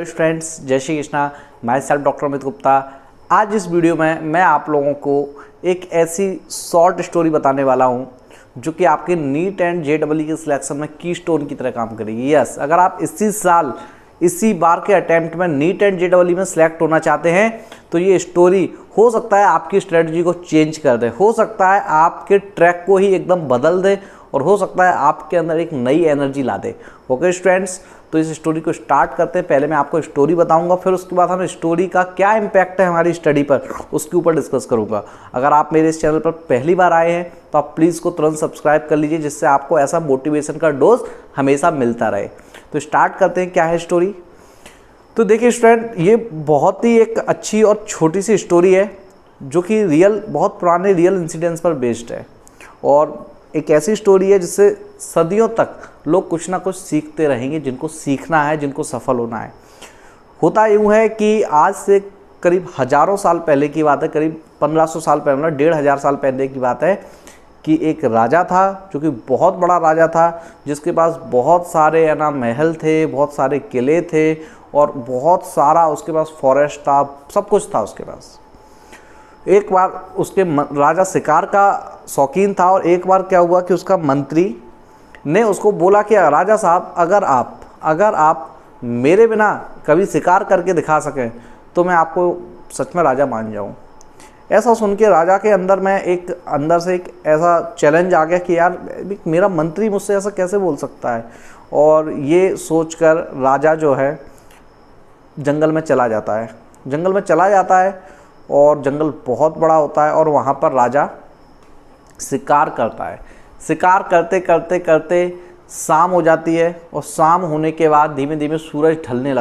Students, जय Shri Krishna. My self doctor Amit Gupta. आज इस वीडियो में मैं आप लोगों को एक ऐसी शॉर्ट स्टोरी बताने वाला हूं जो कि आपके नीट एंड जेईई के सिलेक्शन में की स्टोन की तरह काम करेगी। यस, अगर आप इसी बार के अटेम्प्ट में नीट एंड जेईई में सिलेक्ट होना चाहते हैं तो ये स्टोरी हो सकता है आपकी स्ट्रेटजी को चेंज कर दे, हो सकता है आपके ट्रैक को ही एकदम बदल दे और हो सकता है आपके अंदर एक नई एनर्जी ला दे। ओके स्टूडेंट्स, तो इस स्टोरी को स्टार्ट करते हैं। पहले मैं आपको स्टोरी बताऊंगा, फिर उसके बाद हम स्टोरी का क्या इम्पैक्ट है हमारी स्टडी पर उसके ऊपर डिस्कस करूंगा। अगर आप मेरे इस चैनल पर पहली बार आए हैं तो आप प्लीज़ को तुरंत सब्सक्राइब कर लीजिए, जिससे आपको ऐसा मोटिवेशन का डोज हमेशा मिलता रहे। तो स्टार्ट करते हैं, क्या है स्टोरी। तो देखिए स्टूडेंट, ये बहुत ही एक अच्छी और छोटी सी स्टोरी है जो कि बहुत पुराने रियल इंसिडेंट्स पर बेस्ड है और एक ऐसी स्टोरी है जिससे सदियों तक लोग कुछ ना कुछ सीखते रहेंगे, जिनको सीखना है, जिनको सफल होना है। होता यूँ है कि आज से करीब हज़ारों साल पहले की बात है, करीब 1500 साल पहले, मतलब 1500 साल पहले की बात है कि एक राजा था जो कि बहुत बड़ा राजा था, जिसके पास बहुत सारे महल थे, बहुत सारे किले थे और बहुत सारा उसके पास फॉरेस्ट था, सब कुछ था उसके पास। एक बार उसके राजा शिकार का शौकीन था और एक बार क्या हुआ कि उसका मंत्री ने उसको बोला कि राजा साहब, अगर आप मेरे बिना कभी शिकार करके दिखा सकें तो मैं आपको सच में राजा मान जाऊं। ऐसा सुन के राजा के अंदर से एक ऐसा चैलेंज आ गया कि यार, मेरा मंत्री मुझसे ऐसा कैसे बोल सकता है। और ये सोचकर राजा जो है जंगल में चला जाता है और जंगल बहुत बड़ा होता है और वहाँ पर राजा शिकार करता है। शिकार करते करते करते शाम हो जाती है और शाम होने के बाद धीमे धीमे सूरज ढलने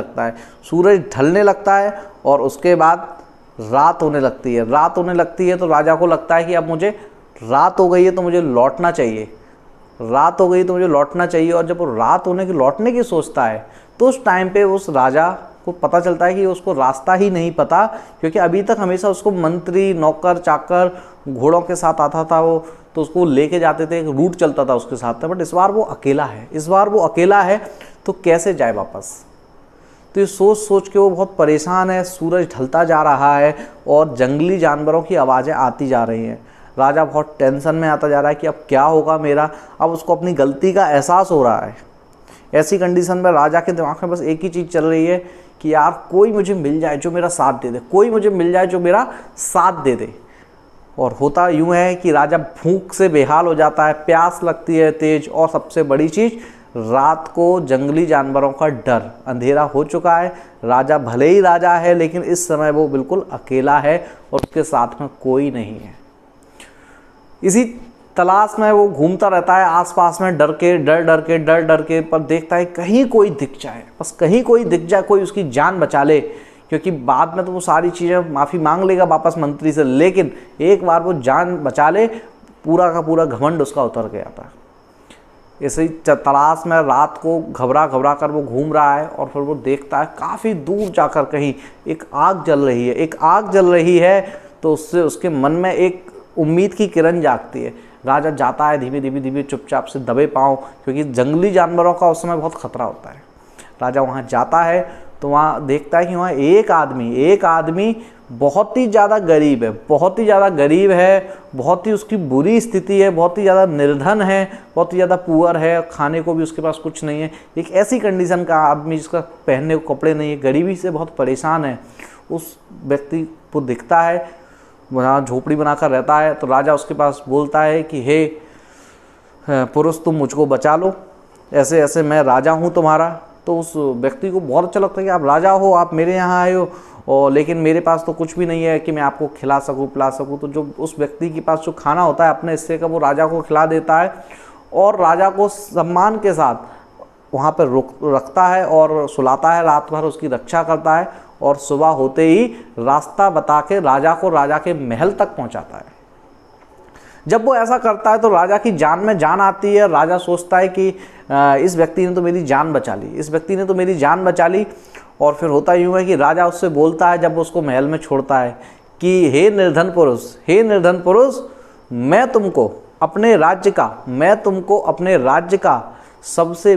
लगता है और उसके बाद रात होने लगती है। तो राजा को लगता है कि अब मुझे रात हो गई है तो मुझे लौटना चाहिए। और जब वो रात लौटने की सोचता है तो उस टाइम पे उस राजा को पता चलता है कि उसको रास्ता ही नहीं पता, क्योंकि अभी तक हमेशा उसको मंत्री, नौकर, चाकर घोड़ों के साथ आता था वो, तो उसको लेके जाते थे, एक रूट चलता था उसके साथ। बट इस बार वो अकेला है तो कैसे जाए वापस। तो ये सोच के वो बहुत परेशान है। सूरज ढलता जा रहा है और जंगली जानवरों की आवाज़ें आती जा रही हैं। राजा बहुत टेंशन में आता जा रहा है कि अब क्या होगा मेरा। अब उसको अपनी गलती का एहसास हो रहा है। ऐसी कंडीशन में राजा के दिमाग में बस एक ही चीज़ चल रही है कि यार, कोई मुझे मिल जाए जो मेरा साथ दे दे। और होता यूँ है कि राजा भूख से बेहाल हो जाता है, प्यास लगती है तेज, और सबसे बड़ी चीज़, रात को जंगली जानवरों का डर। अंधेरा हो चुका है, राजा भले ही राजा है लेकिन इस समय वो बिल्कुल अकेला है और उसके साथ में कोई नहीं है। इसी तलाश में वो घूमता रहता है आसपास में, डर डर के, पर देखता है कहीं कोई दिख जाए, कोई उसकी जान बचा ले, क्योंकि बाद में तो वो सारी चीज़ें माफ़ी मांग लेगा वापस मंत्री से, लेकिन एक बार वो जान बचा ले, पूरा का पूरा घमंड उसका उतर गया था। इसी तलाश में रात को घबरा कर वो घूम रहा है और फिर वो देखता है काफ़ी दूर जाकर कहीं एक आग जल रही है। तो उससे उसके मन में एक उम्मीद की किरण जागती है। राजा जाता है धीमे चुपचाप से दबे पाँव, क्योंकि जंगली जानवरों का उस समय बहुत खतरा होता है। राजा वहाँ जाता है तो वहाँ देखता है कि वहाँ एक आदमी बहुत ही ज़्यादा गरीब है, बहुत ही उसकी बुरी स्थिति है, बहुत ही ज़्यादा निर्धन है, बहुत ही ज़्यादा पुअर है, खाने को भी उसके पास कुछ नहीं है। एक ऐसी कंडीशन का आदमी जिसका पहनने को कपड़े नहीं है, गरीबी से बहुत परेशान है, उस व्यक्ति को दिखता है, वहाँ झोपड़ी बनाकर रहता है। तो राजा उसके पास बोलता है कि हे पुरुष, तुम मुझको बचा लो, ऐसे मैं राजा हूँ तुम्हारा। तो उस व्यक्ति को बहुत अच्छा लगता है कि आप राजा हो, आप मेरे यहाँ आए हो, और लेकिन मेरे पास तो कुछ भी नहीं है कि मैं आपको खिला सकूँ, पिला सकूँ। तो जो उस व्यक्ति के पास जो खाना होता है अपने हिस्से का, वो राजा को खिला देता है और राजा को सम्मान के साथ वहाँ पर रखता है और सुलाता है, रात भर उसकी रक्षा करता है और सुबह होते ही रास्ता बता के राजा को राजा के महल तक पहुँचाता है। जब वो ऐसा करता है तो राजा की जान में जान आती है। राजा सोचता है कि इस व्यक्ति ने तो मेरी जान बचा ली, और फिर होता यूँ है कि राजा उससे बोलता है, जब उसको महल में छोड़ता है, कि हे निर्धन पुरुष, मैं तुमको अपने राज्य का सबसे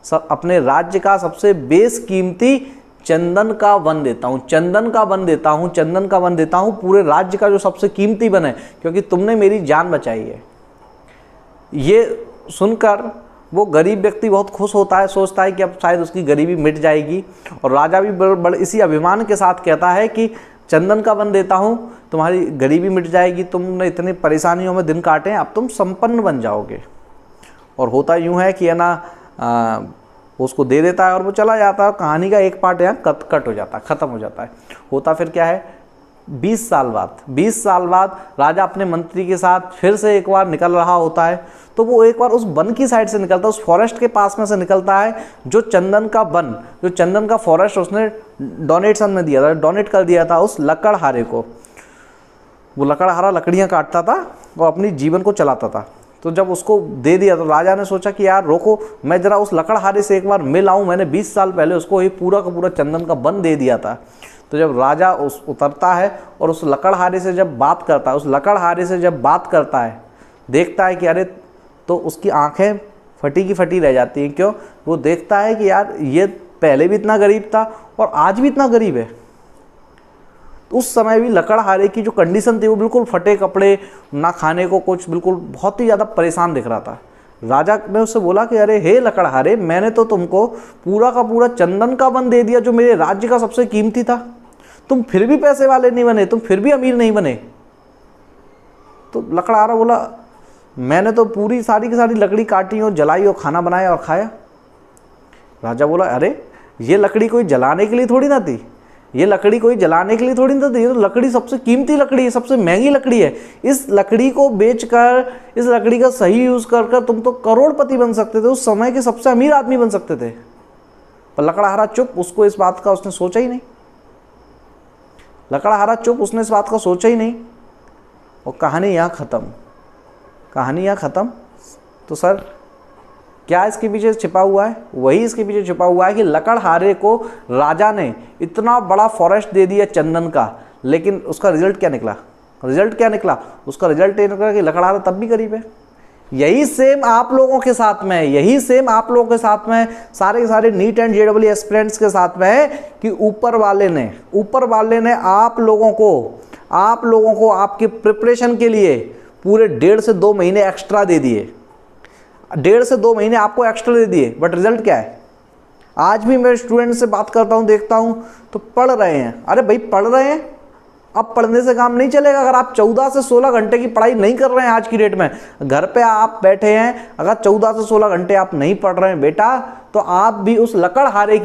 अपने राज्य का सबसे बेशकीमती चंदन का वन देता हूँ, चंदन का वन देता हूँ, चंदन का वन देता हूँ, पूरे राज्य का जो सबसे कीमती वन है, क्योंकि तुमने मेरी जान बचाई है। ये सुनकर वो गरीब व्यक्ति बहुत खुश होता है, सोचता है कि अब शायद उसकी गरीबी मिट जाएगी। और राजा भी बड़े इसी अभिमान के साथ कहता है कि चंदन का वन देता हूँ, तुम्हारी गरीबी मिट जाएगी, तुमने इतनी परेशानियों में दिन काटे हैं, अब तुम संपन्न बन जाओगे। और होता यूँ है कि है ना, उसको दे देता है और वो चला जाता है। कहानी का एक पार्ट यहाँ कट हो जाता है, ख़त्म हो जाता है। होता फिर क्या है, 20 साल बाद राजा अपने मंत्री के साथ फिर से एक बार निकल रहा होता है। तो वो एक बार उस वन की साइड से निकलता है, उस फॉरेस्ट के पास में से निकलता है, जो चंदन का वन, जो चंदन का फॉरेस्ट उसने डोनेशन में दिया था, डोनेट कर दिया था उस लकड़हारे को। वो लकड़हारा लकड़ियाँ काटता था और अपनी जीवन को चलाता था। तो जब उसको दे दिया तो राजा ने सोचा कि यार रोको, मैं ज़रा उस लकड़हारे से एक बार मिल आऊँ, मैंने 20 साल पहले उसको ये पूरा का पूरा चंदन का वन दे दिया था। तो जब राजा उतरता है और उस लकड़हारे से जब बात करता है, उस लकड़हारे से जब बात करता है, देखता है कि अरे, तो उसकी आंखें फटी की फटी रह जाती हैं। क्यों? वो देखता है कि यार ये पहले भी इतना गरीब था और आज भी इतना गरीब है। उस समय भी लकड़हारे की जो कंडीशन थी वो बिल्कुल फटे कपड़े, ना खाने को कुछ, बिल्कुल बहुत ही ज़्यादा परेशान दिख रहा था। राजा ने उससे बोला कि अरे हे लकड़हारे, मैंने तो तुमको पूरा का पूरा चंदन का वन दे दिया जो मेरे राज्य का सबसे कीमती था, तुम फिर भी पैसे वाले नहीं बने, तुम फिर भी अमीर नहीं बने। तो लकड़हारा बोला मैंने तो पूरी सारी की सारी लकड़ी काटी और जलाई और खाना बनाया और खाया। राजा बोला अरे ये लकड़ी कोई जलाने के लिए थोड़ी ना थी, ये लकड़ी कोई जलाने के लिए थोड़ी ना थी, ये तो लकड़ी सबसे कीमती लकड़ी है, सबसे महंगी लकड़ी है। इस लकड़ी को बेचकर, इस लकड़ी का सही यूज़ कर कर तुम तो करोड़पति बन सकते थे, उस समय के सबसे अमीर आदमी बन सकते थे। पर लकड़हारा चुप, उसको इस बात का उसने सोचा ही नहीं। लकड़हारा चुप, उसने इस बात का सोचा ही नहीं। और कहानी यहाँ ख़त्म, कहानी यहाँ ख़त्म। तो सर क्या इसके पीछे छिपा हुआ है? वही इसके पीछे छिपा हुआ है कि लकड़हारे को राजा ने इतना बड़ा फॉरेस्ट दे दिया चंदन का, लेकिन उसका रिजल्ट क्या निकला? रिजल्ट क्या निकला? उसका रिजल्ट ये निकला कि लकड़हारा तब भी गरीब है। यही सेम आप लोगों के साथ में है, यही सेम आप लोगों के साथ में, सारे के सारे नीट एंड जेईई एस्पिरेंट्स के साथ में है कि ऊपर वाले ने आप लोगों को आपके प्रिपरेशन के लिए पूरे 1.5 से 2 महीने एक्स्ट्रा दे दिए, 1.5 से 2 महीने आपको एक्स्ट्रा दे दिए। बट रिजल्ट क्या है? आज भी मैं स्टूडेंट से बात करता हूँ, देखता हूँ तो पढ़ रहे हैं। अरे भाई पढ़ रहे हैं, अब पढ़ने से काम नहीं चलेगा। अगर आप 14 से 16 घंटे की पढ़ाई नहीं कर रहे हैं आज की डेट में, घर पे आप बैठे हैं, अगर 14 से 16 घंटे आप नहीं पढ़ रहे हैं बेटा, तो आप भी उस लकड़हारे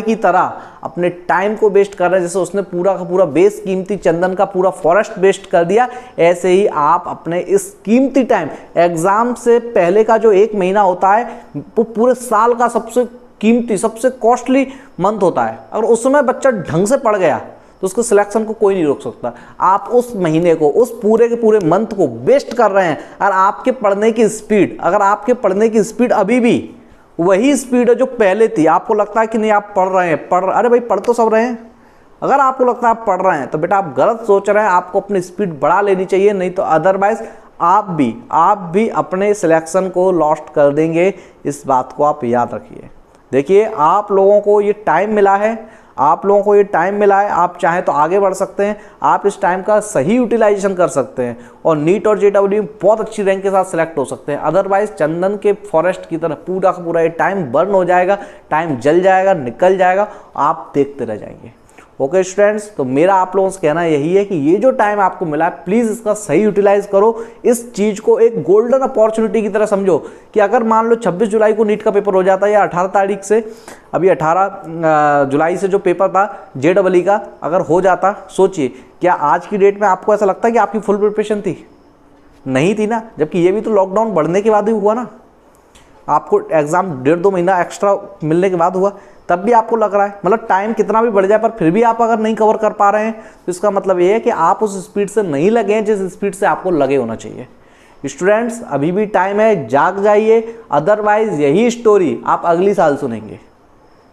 की तरह अपने टाइम को वेस्ट कर रहे हैं। जैसे उसने पूरा का पूरा बेस कीमती चंदन का पूरा फॉरेस्ट वेस्ट कर दिया, ऐसे ही आप अपने इस कीमती टाइम, एग्जाम से पहले का जो 1 महीना होता है वो पूरे साल का सबसे कीमती, सबसे कॉस्टली मंथ होता है। अगर उस समय बच्चा ढंग से पढ़ गया तो उसके सिलेक्शन को कोई नहीं रोक सकता। आप उस महीने को, उस पूरे के पूरे मंथ को वेस्ट कर रहे हैं। और आपके पढ़ने की स्पीड, अगर आपके पढ़ने की स्पीड अभी भी वही स्पीड है जो पहले थी, आपको लगता है कि नहीं आप पढ़ रहे हैं, अरे भाई पढ़ तो सब रहे हैं। अगर आपको लगता है आप पढ़ रहे हैं तो बेटा आप गलत सोच रहे हैं, आपको अपनी स्पीड बढ़ा लेनी चाहिए, नहीं तो अदरवाइज आप भी अपने सिलेक्शन को लॉस्ट कर देंगे। इस बात को आप याद रखिए। देखिए आप लोगों को ये टाइम मिला है, आप चाहें तो आगे बढ़ सकते हैं, आप इस टाइम का सही यूटिलाइजेशन कर सकते हैं और नीट और जेईई में बहुत अच्छी रैंक के साथ सिलेक्ट हो सकते हैं। अदरवाइज चंदन के फॉरेस्ट की तरह पूरा का पूरा ये टाइम बर्न हो जाएगा, टाइम जल जाएगा, निकल जाएगा, आप देखते रह जाएंगे। ओके स्टूडेंट्स, तो मेरा आप लोगों से कहना यही है कि ये जो टाइम आपको मिला है प्लीज़ इसका सही यूटिलाइज करो। इस चीज़ को एक गोल्डन अपॉर्चुनिटी की तरह समझो कि अगर मान लो 26 जुलाई को नीट का पेपर हो जाता है या 18 तारीख से, अभी 18 जुलाई से जो पेपर था जेईई का अगर हो जाता, सोचिए क्या आज की डेट में आपको ऐसा लगता है कि आपकी फुल प्रिपरेशन थी? नहीं थी ना। जबकि ये भी तो लॉकडाउन बढ़ने के बाद ही हुआ ना, आपको एग्जाम 1.5-2 महीना एक्स्ट्रा मिलने के बाद हुआ, तब भी आपको लग रहा है, मतलब टाइम कितना भी बढ़ जाए पर फिर भी आप अगर नहीं कवर कर पा रहे हैं तो इसका मतलब ये है कि आप उस स्पीड से नहीं लगे हैं जिस स्पीड से आपको लगे होना चाहिए। स्टूडेंट्स अभी भी टाइम है, जाग जाइए, अदरवाइज यही स्टोरी आप अगली साल सुनेंगे।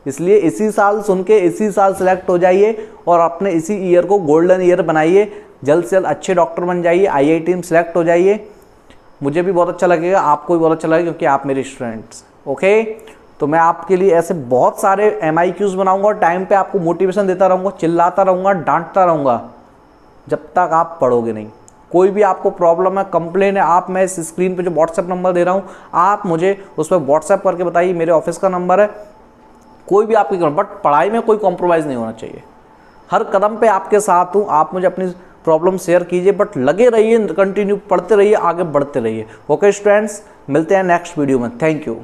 इसलिए इसी साल सुन के इसी साल सेलेक्ट हो जाइए और अपने इसी ईयर को गोल्डन ईयर बनाइए। जल्द से जल्द अच्छे डॉक्टर बन जाइए, IIT में सेलेक्ट हो जाइए। मुझे भी बहुत अच्छा लगेगा, आपको भी बहुत अच्छा लगेगा, क्योंकि आप मेरे स्टूडेंट्स। ओके, तो मैं आपके लिए ऐसे बहुत सारे MIQs बनाऊंगा और टाइम पे आपको मोटिवेशन देता रहूँगा, चिल्लाता रहूँगा, डांटता रहूँगा, जब तक आप पढ़ोगे नहीं। कोई भी आपको प्रॉब्लम है, कंप्लेन है, आप, मैं इस स्क्रीन पे जो व्हाट्सएप नंबर दे रहा हूँ, आप मुझे उस पर व्हाट्सएप करके बताइए, मेरे ऑफिस का नंबर है। कोई भी आपकी, बट पढ़ाई में कोई कॉम्प्रोमाइज़ नहीं होना चाहिए, हर कदम पे आपके साथ हूँ। आप मुझे अपनी प्रॉब्लम शेयर कीजिए, बट लगे रहिए, कंटिन्यू पढ़ते रहिए, आगे बढ़ते रहिए। ओके स्टूडेंट्स, मिलते हैं नेक्स्ट वीडियो में। Thank you.